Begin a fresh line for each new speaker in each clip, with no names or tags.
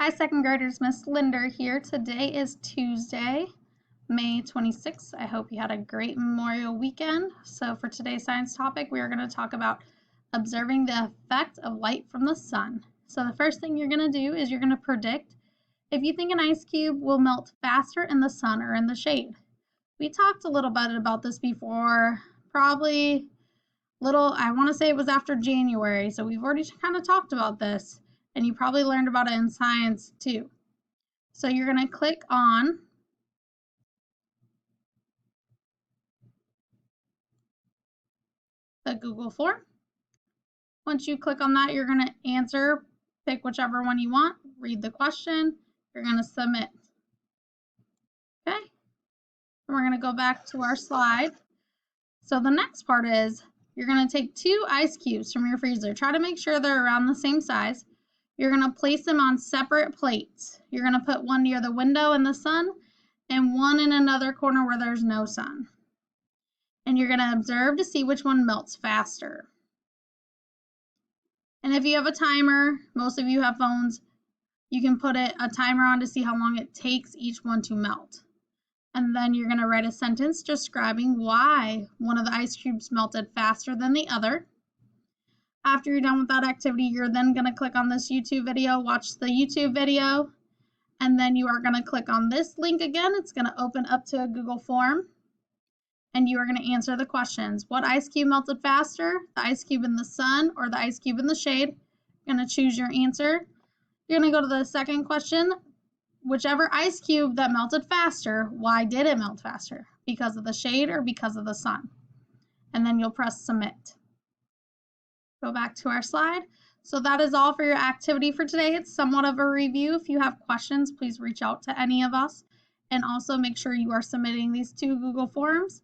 Hi, second graders. Miss Linder here. Today is Tuesday, May 26th. I hope you had a great Memorial weekend. So for today's science topic, we are going to talk about observing the effect of light from the sun. So the first thing you're going to do is you're going to predict if you think an ice cube will melt faster in the sun or in the shade. We talked a little bit about this before, probably I want to say it was after January, so we've already kind of talked about this, and you probably learned about it in science too. So you're going to click on the Google form. Once you click on that, you're going to answer, pick whichever one you want, read the question, you're going to submit. Okay, and we're going to go back to our slide. So the next part is you're going to take 2 ice cubes from your freezer. Try to make sure they're around the same size. You're going to place them on separate plates. You're going to put one near the window in the sun and one in another corner where there's no sun. And you're going to observe to see which one melts faster. And if you have a timer, most of you have phones, you can put a timer on to see how long it takes each one to melt. And then you're going to write a sentence describing why one of the ice cubes melted faster than the other. After you're done with that activity, you're then going to click on this YouTube video, watch the YouTube video, and then you are going to click on this link again. It's going to open up to a Google form, and you are going to answer the questions. What ice cube melted faster? The ice cube in the sun or the ice cube in the shade? You're going to choose your answer. You're going to go to the second question. Whichever ice cube that melted faster, why did it melt faster? Because of the shade or because of the sun? And then you'll press submit. Go back to our slide. So that is all for your activity for today. It's somewhat of a review. If you have questions, please reach out to any of us. And also make sure you are submitting these 2 Google forms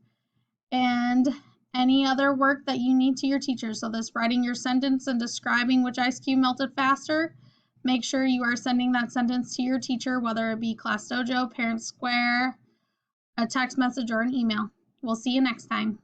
and any other work that you need to your teacher. So this writing your sentence and describing which ice cube melted faster, make sure you are sending that sentence to your teacher, whether it be Class Dojo, Parent Square, a text message, or an email. We'll see you next time.